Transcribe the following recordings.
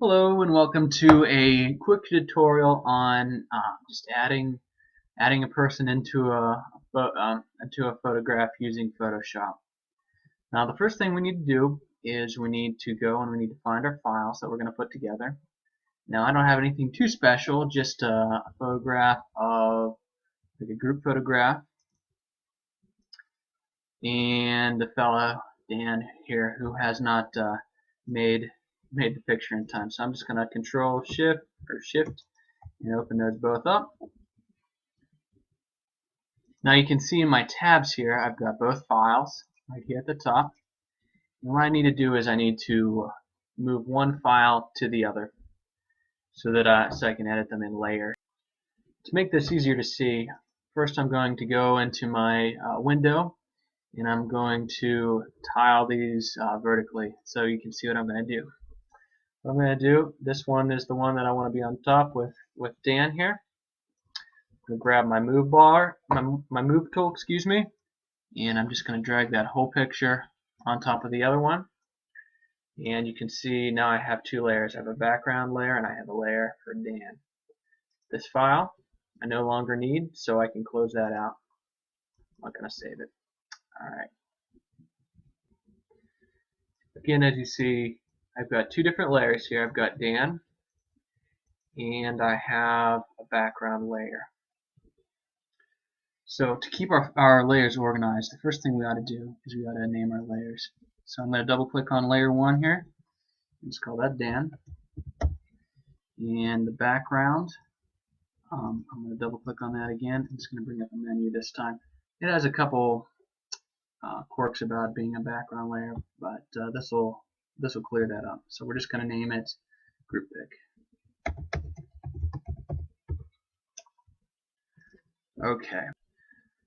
Hello and welcome to a quick tutorial on just adding a person into a photograph using Photoshop. Now the first thing we need to do is we need to go and we need to find our files that we're going to put together. Now I don't have anything too special, just a photograph of like a group photograph and the fellow Dan here who has not made the picture in time. So I'm just going to Control Shift and open those both up. Now you can see in my tabs here I've got both files right here at the top. And what I need to do is I need to move one file to the other so that I can edit them in layers. To make this easier to see, first I'm going to go into my window and I'm going to tile these vertically so you can see what I'm going to do. What I'm going to do, this one is the one that I want to be on top with Dan here. I'm going to grab my move tool, excuse me, and I'm just going to drag that whole picture on top of the other one. And you can see now I have two layers. I have a background layer and I have a layer for Dan. This file I no longer need, so I can close that out. I'm not going to save it. Alright. Again, as you see, I've got two different layers here. I've got Dan and I have a background layer. So to keep our layers organized, the first thing we ought to do is we ought to name our layers. So I'm going to double click on layer 1 here. Let's call that Dan. And the background, I'm going to double click on that again. I'm just going to bring up a menu this time. It has a couple quirks about being a background layer, but this will clear that up. So we're just going to name it Group Pic. Okay.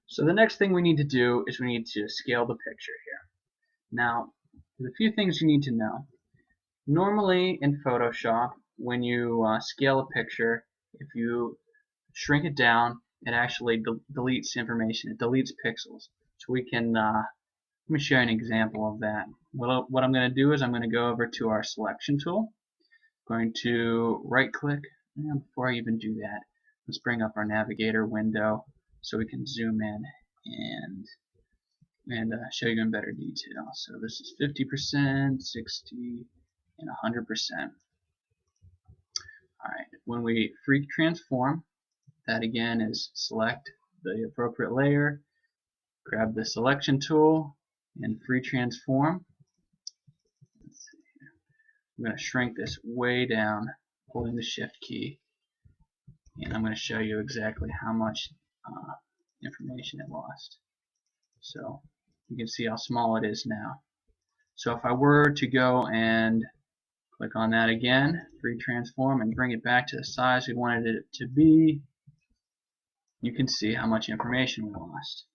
So the next thing we need to do is we need to scale the picture here. Now, there's a few things you need to know. Normally in Photoshop, when you scale a picture, if you shrink it down, it actually deletes information. It deletes pixels. So we can, let me show you an example of that. What I'm going to do is I'm going to go over to our selection tool. I'm going to right click, and before I even do that, let's bring up our navigator window so we can zoom in and show you in better detail. So this is 50%, 60, and 100%. Alright, when we free transform, that again is select the appropriate layer, grab the selection tool, and free transform. Let's see here. I'm going to shrink this way down, holding the shift key, and I'm going to show you exactly how much information it lost. So you can see how small it is now. So if I were to go and click on that again, free transform, and bring it back to the size we wanted it to be, you can see how much information we lost.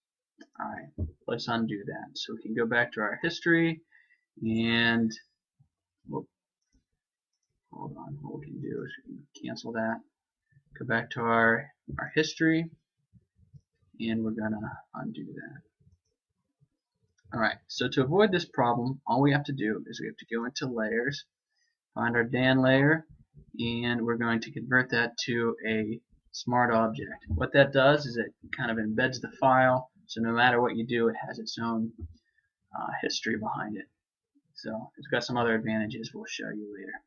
Alright, let's undo that. So we can go back to our history and hold on, what we can do is we can cancel that. Go back to our history and we're gonna undo that. Alright, so to avoid this problem, all we have to do is we have to go into layers, find our Dan layer, and we're going to convert that to a smart object. What that does is it kind of embeds the file, so no matter what you do, it has its own history behind it. So it's got some other advantages we'll show you later.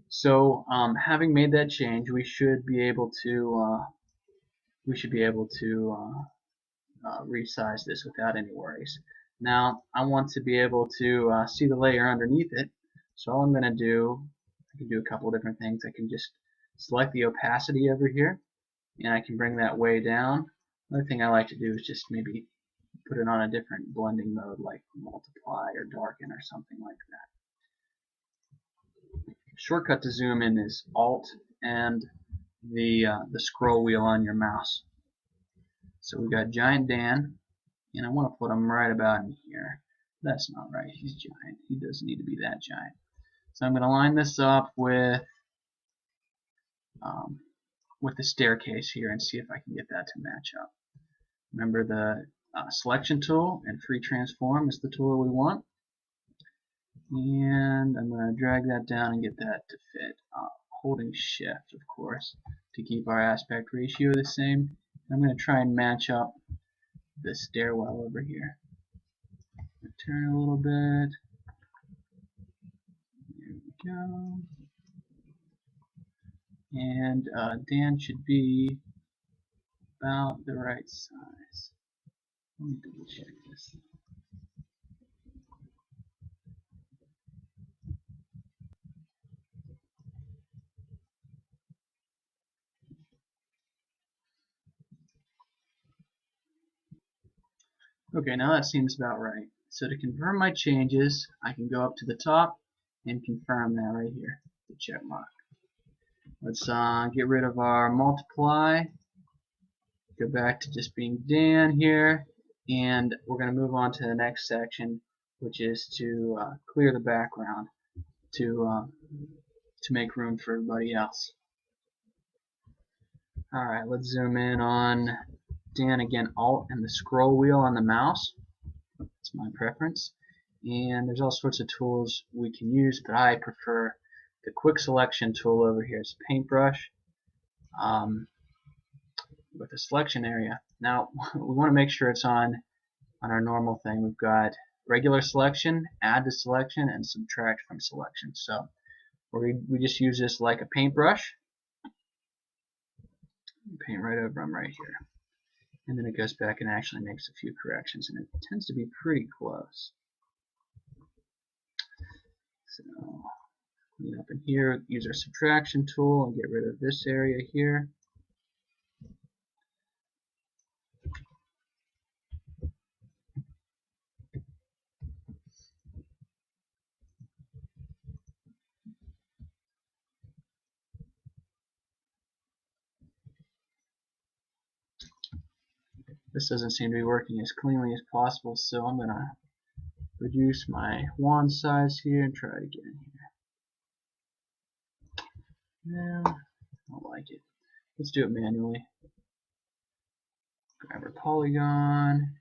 So having made that change, we should be able to resize this without any worries. Now I want to be able to see the layer underneath it, so all I'm going to do, I can do a couple different things. I can just select the opacity over here and I can bring that way down. Another thing I like to do is just maybe put it on a different blending mode like multiply or darken or something like that. Shortcut to zoom in is Alt and the scroll wheel on your mouse. So we got Giant Dan, and I want to put him right about in here. That's not right. He's giant. He doesn't need to be that giant. So I'm going to line this up with the staircase here and see if I can get that to match up. Remember the selection tool and free transform is the tool we want. And I'm going to drag that down and get that to fit. Holding shift, of course, to keep our aspect ratio the same. I'm going to try and match up the stairwell over here. Turn a little bit. There we go. And Dan should be about the right size. Let me double check this. Okay, now that seems about right. So to confirm my changes, I can go up to the top and confirm that right here, the check mark. Let's get rid of our multiply, go back to just being Dan here, and we're going to move on to the next section, which is to clear the background to make room for everybody else. Alright, let's zoom in on Dan again, Alt and the scroll wheel on the mouse. That's my preference. And there's all sorts of tools we can use, but I prefer the quick selection tool over here. It's a paintbrush with a selection area. Now we want to make sure it's on our normal thing. We've got regular selection, add to selection, and subtract from selection. So we just use this like a paintbrush. Paint right over them right here. And then it goes back and actually makes a few corrections, and it tends to be pretty close. So clean up in here, use our subtraction tool and get rid of this area here. This doesn't seem to be working as cleanly as possible, so I'm going to reduce my wand size here and try it again here. No, I don't like it. Let's do it manually. Grab our polygon.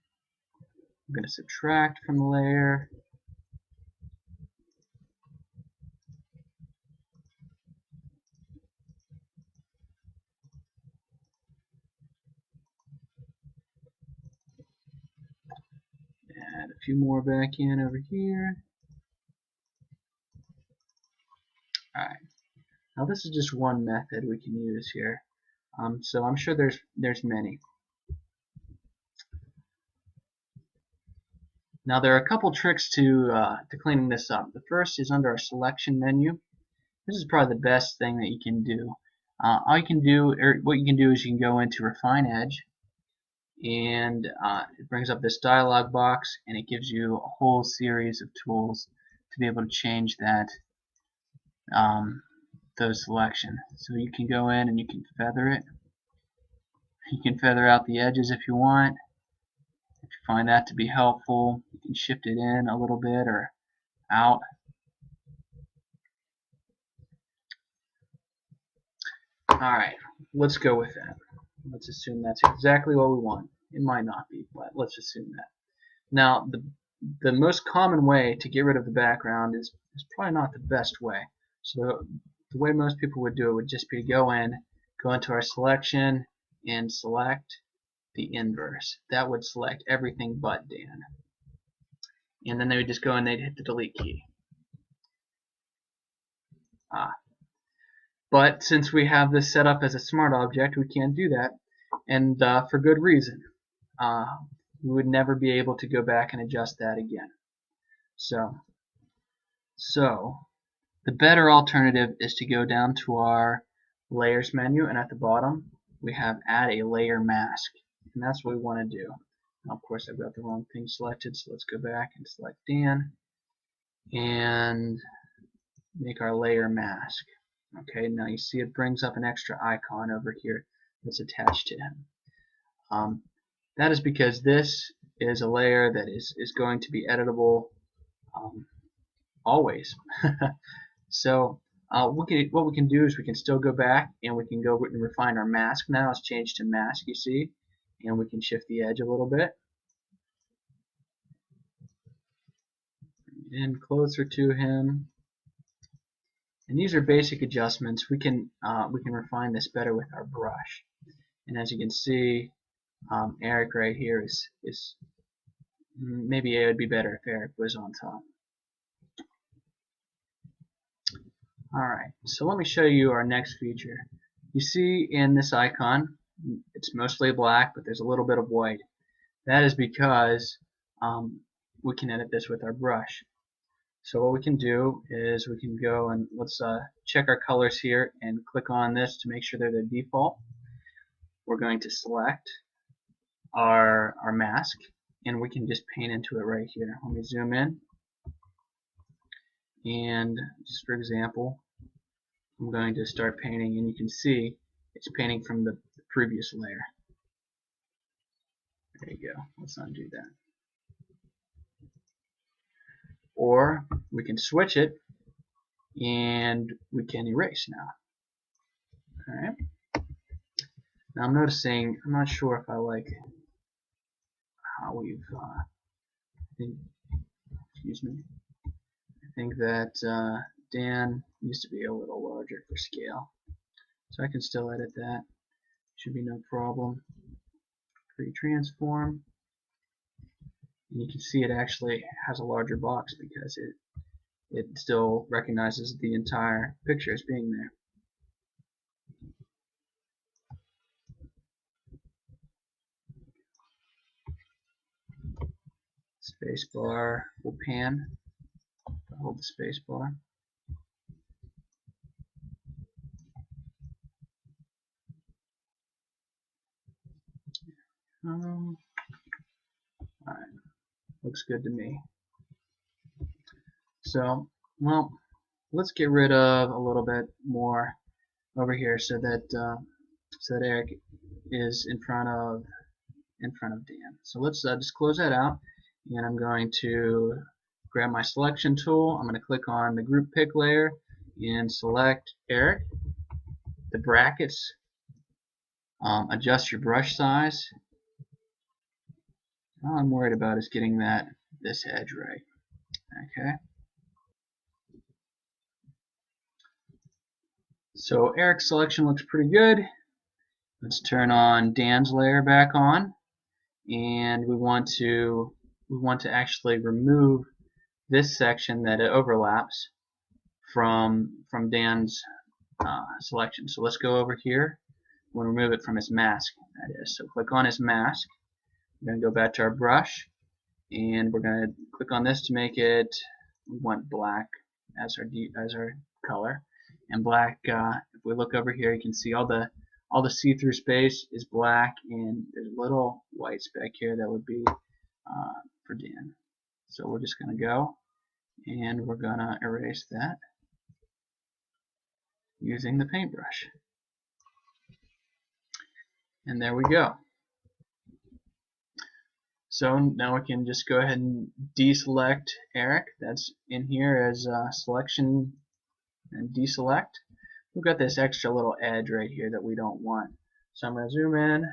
I'm going to subtract from the layer. Add a few more back in over here. Alright. Now this is just one method we can use here. So I'm sure there's many. Now there are a couple tricks to cleaning this up. The first is under our selection menu. This is probably the best thing that you can do. All you can do, or what you can do, is you can go into Refine Edge, and it brings up this dialog box, and it gives you a whole series of tools to be able to change that those selections. So you can go in and you can feather it. You can feather out the edges if you want. If you find that to be helpful, you can shift it in a little bit or out. Alright, let's go with that. Let's assume that's exactly what we want. It might not be, but let's assume that. Now, the most common way to get rid of the background is probably not the best way. So the way most people would do it would just be to go into our selection and select the inverse. That would select everything but Dan. And then they would just go and they'd hit the delete key. But since we have this set up as a smart object, we can't do that, and for good reason. We would never be able to go back and adjust that again. So the better alternative is to go down to our layers menu, and at the bottom we have add a layer mask, and that's what we want to do. Now, of course, I've got the wrong thing selected, so let's go back and select Dan and make our layer mask. Okay, now you see it brings up an extra icon over here that's attached to him. That is because this is a layer that is going to be editable always. So what we can do is we can still go back and we can go and refine our mask. Now it's changed to mask, you see, and we can shift the edge a little bit. in closer to him. And these are basic adjustments. We can refine this better with our brush. And as you can see, Eric right here is maybe it would be better if Eric was on top. Alright, so let me show you our next feature. You see in this icon, it's mostly black, but there's a little bit of white. That is because we can edit this with our brush. So what we can do is we can go and let's check our colors here and click on this to make sure they're the default. We're going to select our mask and we can just paint into it right here. Let me zoom in, and just for example, I'm going to start painting, and you can see it's painting from the previous layer. There you go. Let's undo that. Or we can switch it and we can erase now. Alright. Now I'm noticing, I'm not sure if I like how we've excuse me. I think that Dan needs to be a little larger for scale. So I can still edit that. Should be no problem. Free transform. And you can see it actually has a larger box because it still recognizes the entire picture as being there. Spacebar will pan. Hold the spacebar. Alright, looks good to me. So, well, let's get rid of a little bit more over here so that Eric is in front of Dan. So let's just close that out, and I'm going to grab my selection tool. I'm going to click on the group pick layer and select Eric. The brackets, adjust your brush size. All I'm worried about is getting this edge right. Okay. So Eric's selection looks pretty good. Let's turn on Dan's layer back on, and we want to actually remove this section that it overlaps from Dan's selection. So let's go over here. We'll remove it from his mask, that is. So click on his mask. We're going to go back to our brush, and we're going to click on this to make it, we want black as our color. And black, if we look over here, you can see all the see-through space is black, and there's a little white speck here that would be for Dan. So we're just going to go, and we're going to erase that using the paintbrush. And there we go. So now we can just go ahead and deselect Eric. That's in here as selection and deselect. We've got this extra little edge right here that we don't want. So I'm going to zoom in,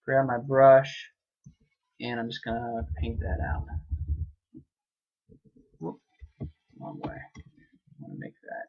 grab my brush, and I'm just going to paint that out. Whoop, wrong way. I want to make that.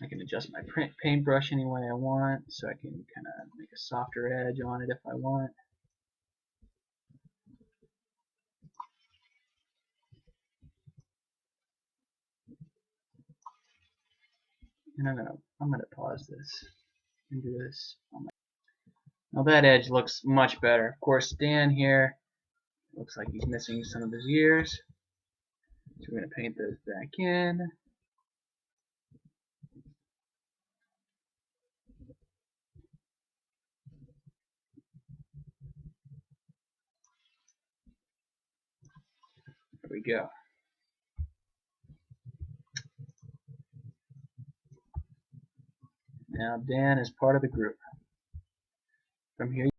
I can adjust my paintbrush any way I want, so I can kind of make a softer edge on it if I want. And I'm gonna pause this and do this. Now that edge looks much better. Of course, Dan here looks like he's missing some of his ears, so we're gonna paint those back in. There we go. Now Dan is part of the group. From here